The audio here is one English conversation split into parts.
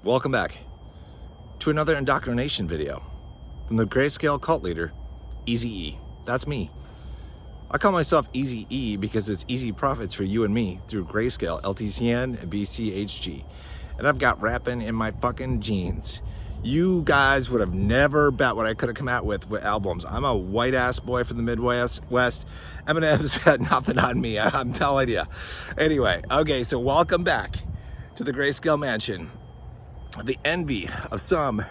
Welcome back to another indoctrination video from the Grayscale cult leader, Eazy-E. That's me. I call myself Eazy-E because it's easy profits for you and me through Grayscale, LTCN, and BCHG. And I've got rapping in my fucking jeans. You guys would have never bet what I could have come out with albums. I'm a white ass boy from the Midwest. Eminem's had nothing on me, I'm telling you. Anyway, okay, so welcome back to the Grayscale Mansion. The envy of some.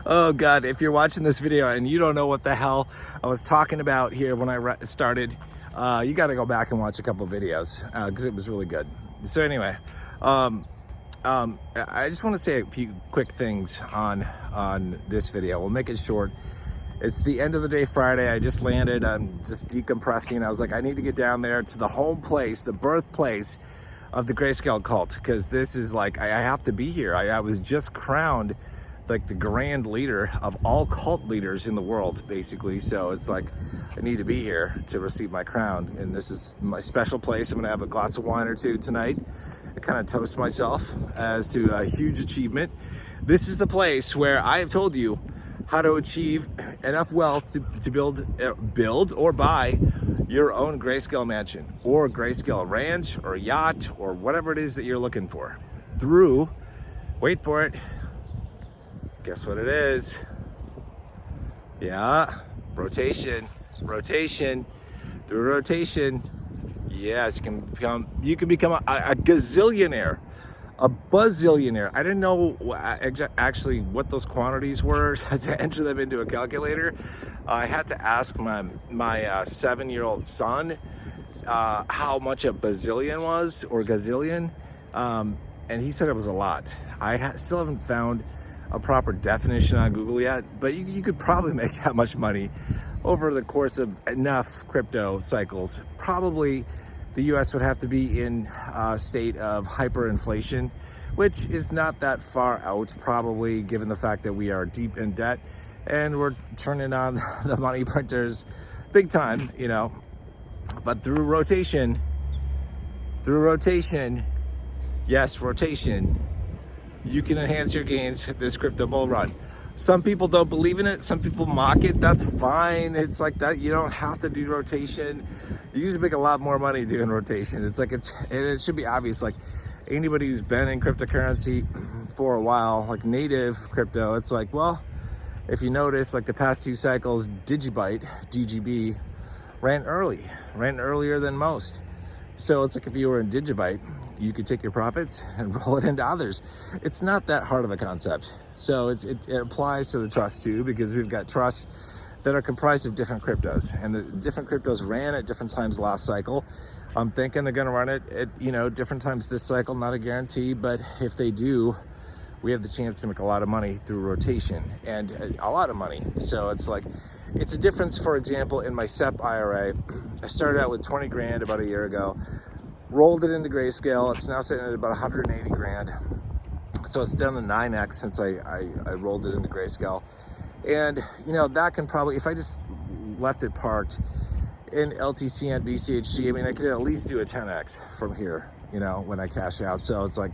Oh God, if you're watching this video and you don't know what the hell I was talking about here when I started, you got to go back and watch a couple videos because it was really good. So anyway, I just want to say a few quick things on this video. We'll make it short. It's the end of the day Friday. I just landed. I'm just decompressing. I was like, I need to get down there to the home place, the birthplace of the Grayscale cult, because this is like, I have to be here. I was just crowned like the grand leader of all cult leaders in the world, basically. So it's like, I need to be here to receive my crown. And this is my special place. I'm gonna have a glass of wine or two tonight. I kind of toast myself as to a huge achievement. This is the place where I have told you how to achieve enough wealth to build or buy your own Grayscale mansion or Grayscale ranch or yacht or whatever it is that you're looking for through, wait for it, guess what it is? Yeah, rotation, through rotation. Yes, you can become a gazillionaire, a buzzillionaire. I didn't know actually what those quantities were to enter them into a calculator. I had to ask my 7-year-old son how much a bazillion was, or gazillion, and he said it was a lot. I still haven't found a proper definition on Google yet, but you could probably make that much money over the course of enough crypto cycles. Probably the US would have to be in a state of hyperinflation, which is not that far out, probably, given the fact that we are deep in debt and we're turning on the money printers big time, you know. But through rotation, yes, rotation, you can enhance your gains this crypto bull run. Some people don't believe in it. Some people mock it. That's fine. It's like that. You don't have to do rotation. You usually make a lot more money doing rotation. It's like, and it should be obvious. Like anybody who's been in cryptocurrency for a while, like native crypto, it's like, well, if you notice, like the past 2 cycles, Digibyte, DGB, ran earlier than most. So it's like if you were in Digibyte, you could take your profits and roll it into others. It's not that hard of a concept. So it applies to the trust too, because we've got trusts that are comprised of different cryptos, and the different cryptos ran at different times last cycle. I'm thinking they're gonna run it at different times this cycle, not a guarantee, but if they do, we have the chance to make a lot of money through rotation, and a lot of money. So it's like, it's a difference. For example, in my SEP IRA, I started out with 20 grand about a year ago, rolled it into Grayscale. It's now sitting at about 180 grand. So it's done a 9x since I rolled it into Grayscale. And that can probably, if I just left it parked in LTC and BCHG, I mean, I could at least do a 10x from here, when I cash out. So it's like,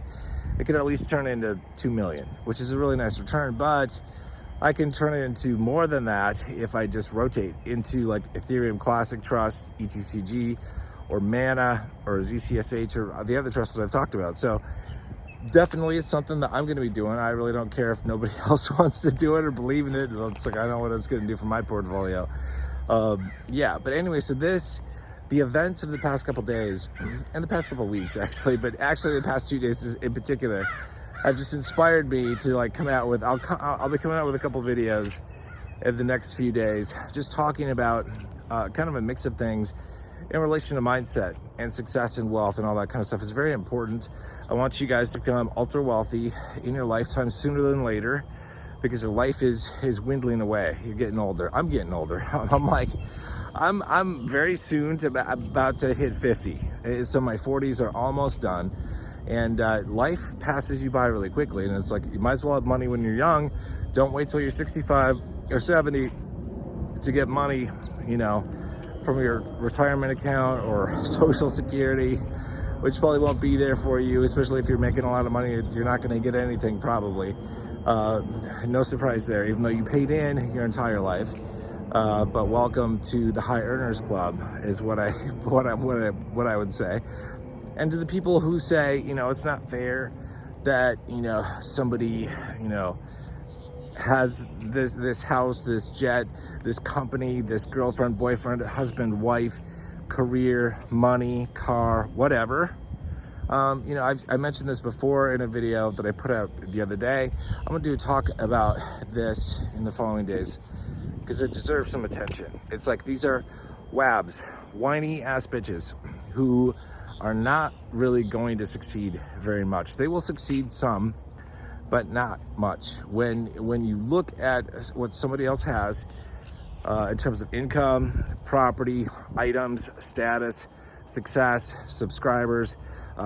it could at least turn into 2 million, which is a really nice return, but I can turn it into more than that if I just rotate into like Ethereum Classic Trust, ETCG, or Mana, or ZCSH, or the other trusts that I've talked about. So definitely it's something that I'm going to be doing. I really don't care if nobody else wants to do it or believe in it. It's like, I know what it's going to do for my portfolio. Yeah, but anyway, so the events of the past couple days, and the past couple weeks actually, but actually the past 2 days in particular, have just inspired me to like come out with, I'll be coming out with a couple videos in the next few days, just talking about kind of a mix of things in relation to mindset and success and wealth and all that kind of stuff. Is very important. I want you guys to become ultra wealthy in your lifetime sooner than later, because your life is dwindling away. You're getting older. I'm getting older. I'm very soon about to hit 50. So my 40s are almost done, and life passes you by really quickly. And it's like, you might as well have money when you're young. Don't wait till you're 65 or 70 to get money, from your retirement account or Social Security which probably won't be there for you, especially if you're making a lot of money. You're not going to get anything probably. No surprise there, even though you paid in your entire life. But welcome to the high earners club is what I would say. And to the people who say, you know, it's not fair that, you know, somebody, you know, has this house, this jet, this company, this girlfriend, boyfriend, husband, wife, career, money, car, whatever. You know, I mentioned this before in a video that I put out the other day. I'm gonna do a talk about this in the following days because it deserves some attention. It's like these are wabs, whiny ass bitches who are not really going to succeed very much. They will succeed some, but not much. When you look at what somebody else has in terms of income, property, items, status, success, subscribers,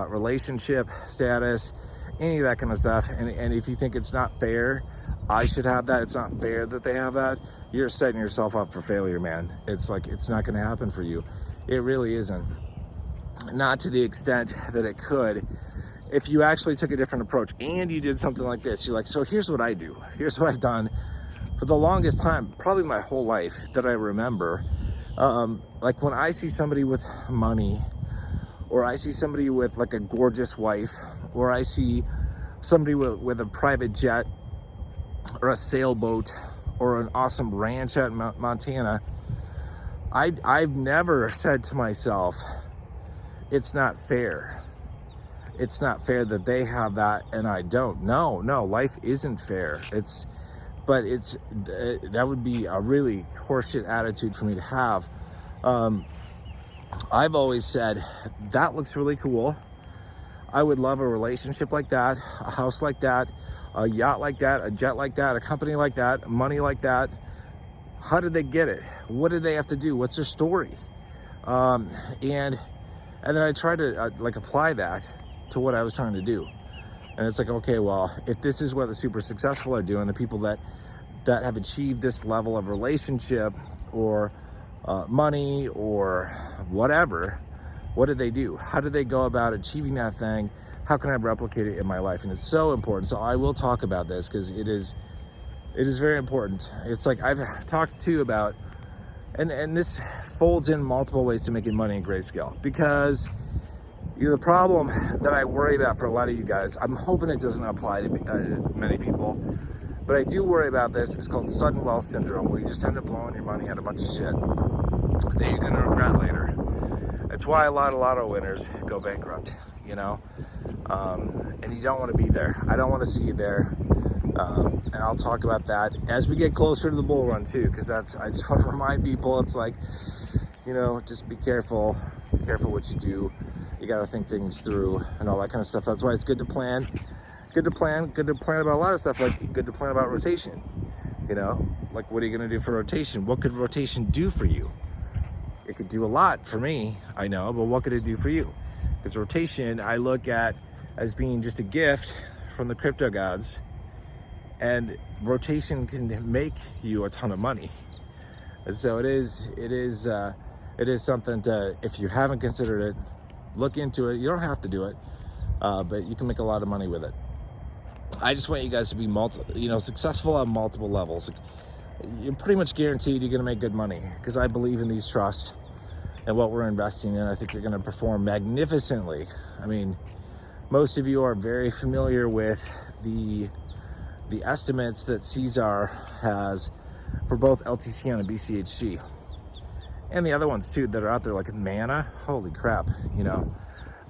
relationship status, any of that kind of stuff, and if you think it's not fair, I should have that, it's not fair that they have that, you're setting yourself up for failure, man. It's like, it's not gonna happen for you. It really isn't. Not to the extent that it could if you actually took a different approach and you did something like this. You're like, so here's what I do. Here's what I've done for the longest time, probably my whole life that I remember. Like when I see somebody with money, or I see somebody with like a gorgeous wife, or I see somebody with a private jet or a sailboat or an awesome ranch out in Montana, I've never said to myself, it's not fair. It's not fair that they have that and I don't. No, life isn't fair. But that would be a really horseshit attitude for me to have. I've always said, that looks really cool. I would love a relationship like that, a house like that, a yacht like that, a jet like that, a company like that, money like that. How did they get it? What did they have to do? What's their story? And then I tried to like apply that to what I was trying to do. And it's like, okay, well, if this is what the super successful are doing, the people that have achieved this level of relationship or money or whatever, what did they do? How did they go about achieving that thing? How can I replicate it in my life? And it's so important. So I will talk about this because it is very important. It's like I've talked too about, and this folds in multiple ways to making money in Grayscale, because the problem that I worry about for a lot of you guys, I'm hoping it doesn't apply to many people, but I do worry about this. It's called sudden wealth syndrome, where you just end up blowing your money on a bunch of shit that you're gonna regret later. It's why a lot of lotto winners go bankrupt, you know? And you don't want to be there. I don't want to see you there. And I'll talk about that as we get closer to the bull run too, because I just want to remind people, it's like, you know, just be careful what you do. You got to think things through and all that kind of stuff. That's why it's good to plan. Good to plan about a lot of stuff, like good to plan about rotation. You know, like what are you going to do for rotation? What could rotation do for you? It could do a lot for me, I know, but what could it do for you? Because rotation, I look at as being just a gift from the crypto gods, and rotation can make you a ton of money. And so it is something to, if you haven't considered it, look into it. You don't have to do it, but you can make a lot of money with it. I just want you guys to be successful on multiple levels. You're pretty much guaranteed you're going to make good money, because I believe in these trusts and what we're investing in. I think you're going to perform magnificently. I mean, most of you are very familiar with the estimates that Caesar has for both LTCN and BCHG, and the other ones too that are out there, like Mana. Holy crap, you know,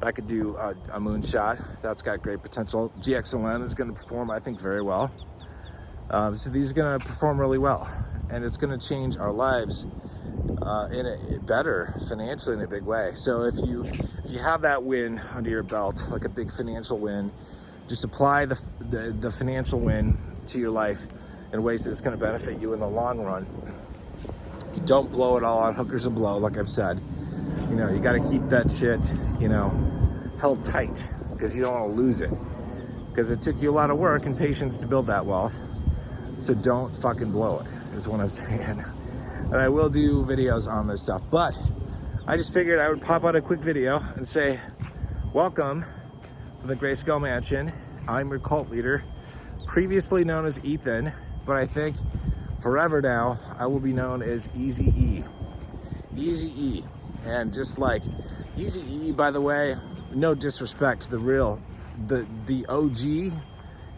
that could do a moonshot. That's got great potential. GXLN is going to perform, I think, very well. So these are going to perform really well, and it's going to change our lives better financially in a big way. So if you have that win under your belt, like a big financial win, just apply the financial win to your life in ways that's going to benefit you in the long run. You don't blow it all on hookers and blow, like I've said. You know, you got to keep that shit, you know, held tight, because you don't want to lose it, because it took you a lot of work and patience to build that wealth. So don't fucking blow it, is what I'm saying. And I will do videos on this stuff, but I just figured I would pop out a quick video and say, Welcome to the Grayscale Mansion. I'm your cult leader, previously known as Ethan, but I think forever now I will be known as Easy E. Easy E. And just like Easy E, by the way, no disrespect to the OG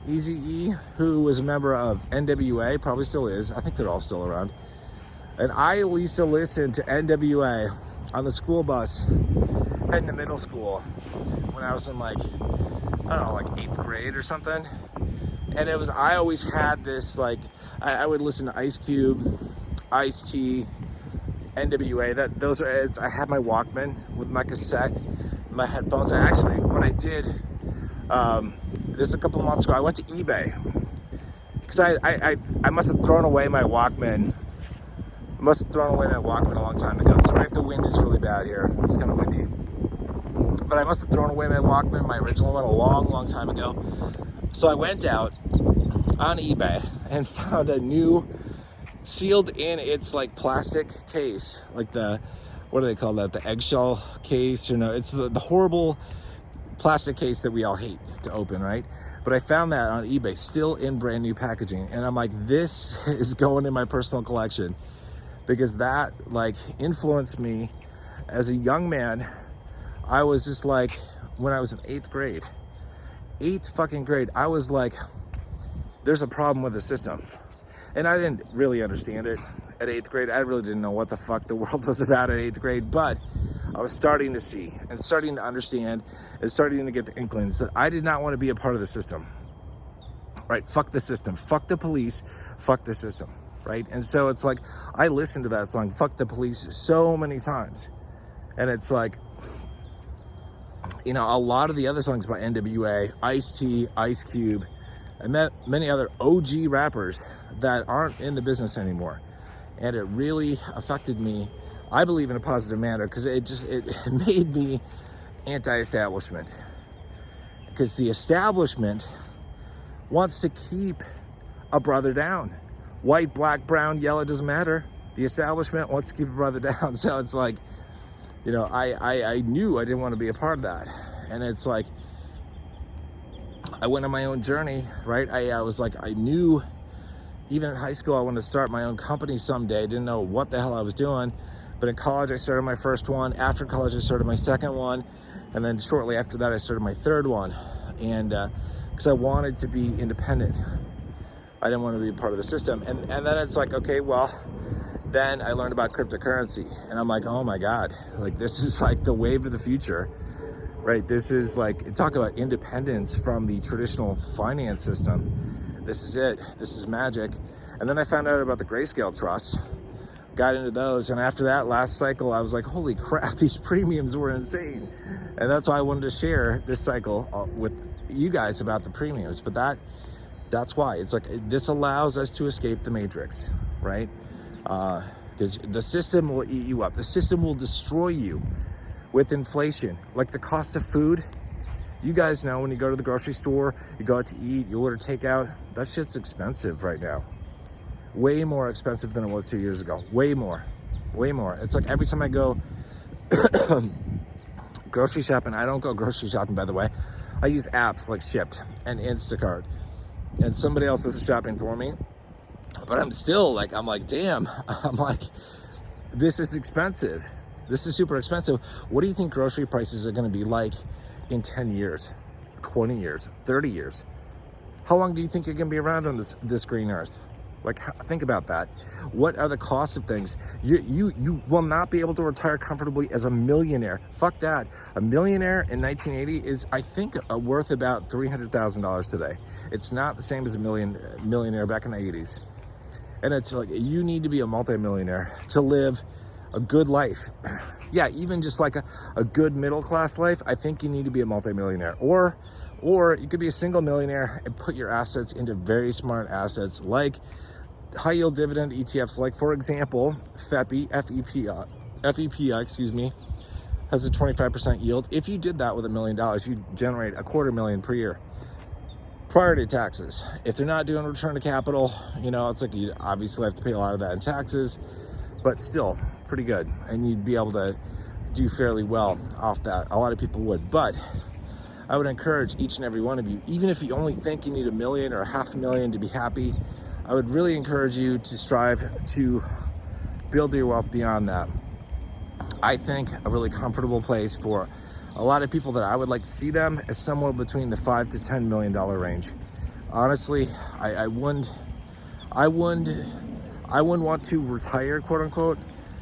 Easy E, who was a member of NWA, probably still is. I think they're all still around. And I used to listen to NWA on the school bus heading to middle school when I was in like 8th grade or something. And I always had this, like, I would listen to Ice Cube, Ice-T, NWA. I had my Walkman with my cassette, my headphones. What I did, this a couple months ago, I went to eBay because I must have thrown away my Walkman. I must have thrown away my Walkman a long time ago. Sorry if the wind is really bad here. It's kind of windy. But I must have thrown away my Walkman, my original one, a long time ago. So I went out on eBay and found a new, sealed in its like plastic case, like what do they call that? The eggshell case, or no? It's the horrible plastic case that we all hate to open, right? But I found that on eBay, still in brand new packaging, and I'm like, this is going in my personal collection. Because that like influenced me as a young man. I was just like, when I was in 8th grade, 8th fucking grade, I was like, there's a problem with the system. And I didn't really understand it at 8th grade. I really didn't know what the fuck the world was about at 8th grade, but I was starting to see and starting to understand and starting to get the inklings that I did not want to be a part of the system. Right? Fuck the system. Fuck the police. Fuck the system. Right? And so it's like, I listened to that song, Fuck the Police, so many times. And it's like, a lot of the other songs by NWA, Ice-T, Ice Cube, and many other OG rappers that aren't in the business anymore. And it really affected me, I believe, in a positive manner, because it made me anti-establishment. Because the establishment wants to keep a brother down. White, black, brown, yellow, doesn't matter. The establishment wants to keep a brother down. So it's like, I knew I didn't want to be a part of that. And it's like, I went on my own journey, right? I was like, I knew even in high school, I wanted to start my own company someday. I didn't know what the hell I was doing. But in college, I started my first one. After college, I started my second one. And then shortly after that, I started my third one. And because I wanted to be independent. I didn't want to be a part of the system. And then it's like, okay, well, then I learned about cryptocurrency. And I'm like, oh my God, like this is like the wave of the future, right? This is like, talk about independence from the traditional finance system. This is it. This is magic. And then I found out about the Grayscale Trust, got into those. And after that last cycle, I was like, holy crap, these premiums were insane. And that's why I wanted to share this cycle with you guys about the premiums. But that's why it's like, this allows us to escape the matrix, right? Because the system will eat you up. The system will destroy you with inflation. Like the cost of food. You guys know when you go to the grocery store, you go out to eat, you order takeout, that shit's expensive right now. Way more expensive than it was 2 years ago. Way more. It's like every time I go grocery shopping, I don't go grocery shopping, by the way. I use apps like Shipt and Instacart. And somebody else is shopping for me. But I'm still like, damn. I'm like, this is expensive. This is super expensive. What do you think grocery prices are going to be like in 10 years, 20 years, 30 years? How long do you think you're going to be around on this green earth? Like, think about that. What are the costs of things? You will not be able to retire comfortably as a millionaire. Fuck that. A millionaire in 1980 is, I think, worth about $300,000 today. It's not the same as a millionaire back in the 80s. And it's like, you need to be a multimillionaire to live a good life. Yeah, even just like a good middle-class life, I think you need to be a multimillionaire. Or you could be a single millionaire and put your assets into very smart assets like high yield dividend ETFs, like for example, FEPI, FEPI, has a 25% yield. If you did that with $1 million, you'd generate $250,000 per year prior to taxes. If they're not doing return to capital, it's like you obviously have to pay a lot of that in taxes, but still pretty good. And you'd be able to do fairly well off that. A lot of people would, but I would encourage each and every one of you, even if you only think you need $1 million or $500,000 to be happy, I would really encourage you to strive to build your wealth beyond that. I think a really comfortable place for a lot of people that I would like to see them is somewhere between the $5 to $10 million range. Honestly, I wouldn't want to retire, quote unquote,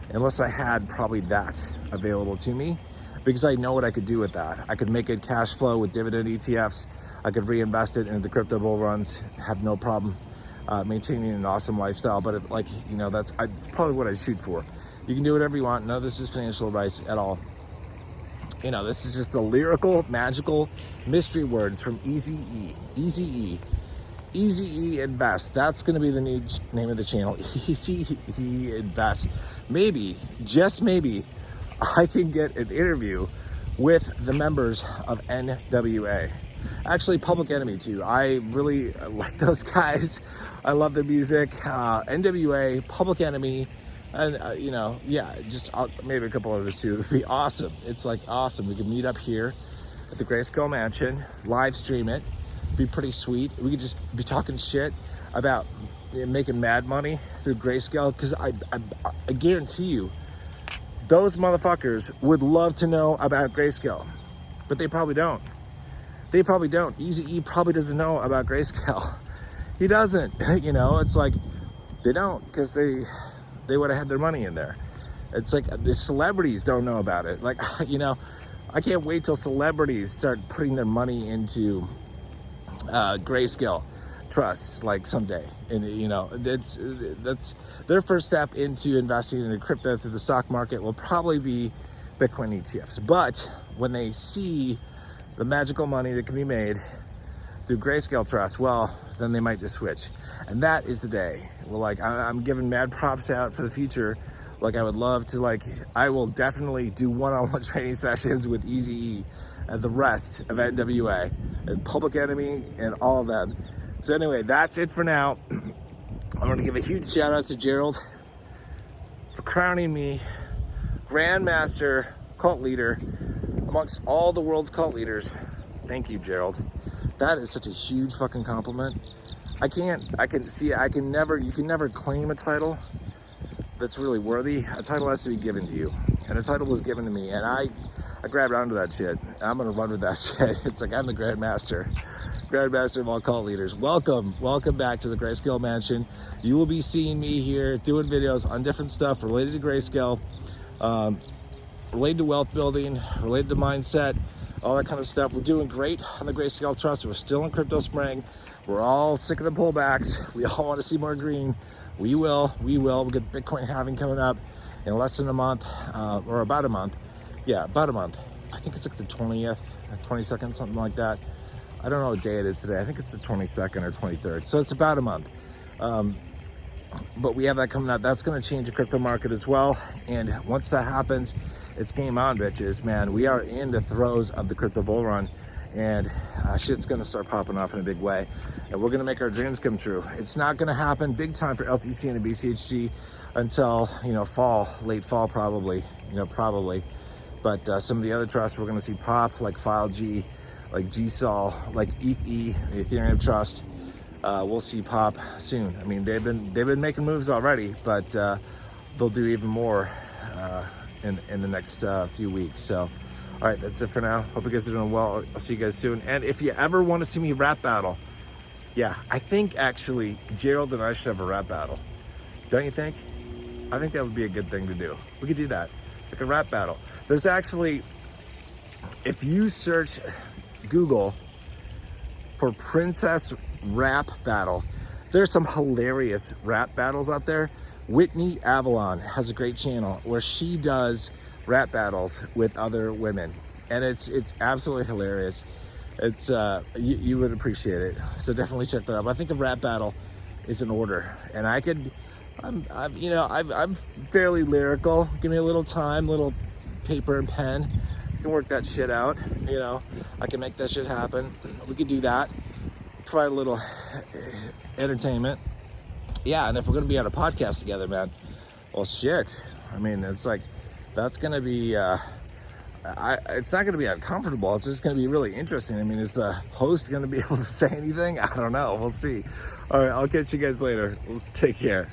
unless I had probably that available to me, because I know what I could do with that. I could make it cash flow with dividend ETFs. I could reinvest it into the crypto bull runs, have no problem maintaining an awesome lifestyle. But if, like, you know, that's probably what I shoot for. You can do whatever you want. None of this is financial advice at all. You know, this is just the lyrical, magical mystery words from Easy E Invest. That's going to be the new name of the channel. Easy E Invest. Maybe, just maybe, I can get an interview with the members of NWA. Actually, Public Enemy too. I really like those guys. I love their music. NWA, Public Enemy, and you know, yeah, just maybe a couple others too. It'd be awesome. It's like awesome. We could meet up here at the Grayscale Mansion, live stream it. Be pretty sweet. We could just be talking shit about making mad money through Grayscale, because I guarantee you those motherfuckers would love to know about Grayscale, but they probably don't. They probably don't. Easy E probably doesn't know about Grayscale. He doesn't. You know, it's like they don't, because they would have had their money in there. It's like the celebrities don't know about it. Like, you know, I can't wait till celebrities start putting their money into Grayscale trusts, like someday. And you know, that's their first step into investing in crypto through the stock market will probably be Bitcoin ETFs. But when they see the magical money that can be made through Grayscale trust, well, then they might just switch. And that is the day. Well, like, I'm giving mad props out for the future. Like, I would love to, like, I will definitely do one-on-one training sessions with Easy E and the rest of NWA and Public Enemy and all of them. So anyway, that's it for now. I'm gonna give a huge shout out to Gerald for crowning me Grandmaster Cult Leader amongst all the world's cult leaders. Thank you, Gerald. That is such a huge fucking compliment. You can never claim a title that's really worthy. A title has to be given to you. And a title was given to me, and I grabbed onto that shit. I'm gonna run with that shit. It's like I'm the Grandmaster of all cult leaders. Welcome back to the Grayscale Mansion. You will be seeing me here doing videos on different stuff related to Grayscale, related to wealth building, related to mindset, all that kind of stuff. We're doing great on the Grayscale Trust. We're still in crypto spring. We're all sick of the pullbacks. We all want to see more green. We will. We get Bitcoin halving coming up in less than a month, or about a month. Yeah, about a month. I think it's like the 20th, 22nd, something like that. I don't know what day it is today. I think it's the 22nd or 23rd. So it's about a month. But we have that coming up. That's going to change the crypto market as well. And once that happens, it's game on, bitches. Man, we are in the throes of the crypto bull run. And shit's going to start popping off in a big way. And we're going to make our dreams come true. It's not going to happen big time for LTC and BCHG until, you know, late fall probably. But some of the other trusts we're going to see pop, like FileG, like GSOL, like ETH, the Ethereum Trust. We'll see pop soon. I mean, they've been making moves already, but they'll do even more in the next few weeks. So, all right, that's it for now. Hope you guys are doing well. I'll see you guys soon. And if you ever want to see me rap battle, yeah, I think actually Gerald and I should have a rap battle. Don't you think? I think that would be a good thing to do. We could do that, like a rap battle. There's actually, if you search Google for Princess Rap Battle, there's some hilarious rap battles out there. Whitney Avalon has a great channel where she does rap battles with other women, and it's absolutely hilarious. It's you would appreciate it, so definitely check that out. I think a rap battle is in order, and I'm fairly lyrical. Give me a little time, little paper and pen. I can work that shit out. You know, I can make that shit happen. We could do that. Provide a little entertainment. Yeah, and if we're gonna be on a podcast together, man, well, shit. I mean, it's like that's gonna be. it's not going to be uncomfortable. It's just going to be really interesting. I mean, is the host going to be able to say anything? I don't know. We'll see. All right, I'll catch you guys later. Let's take care.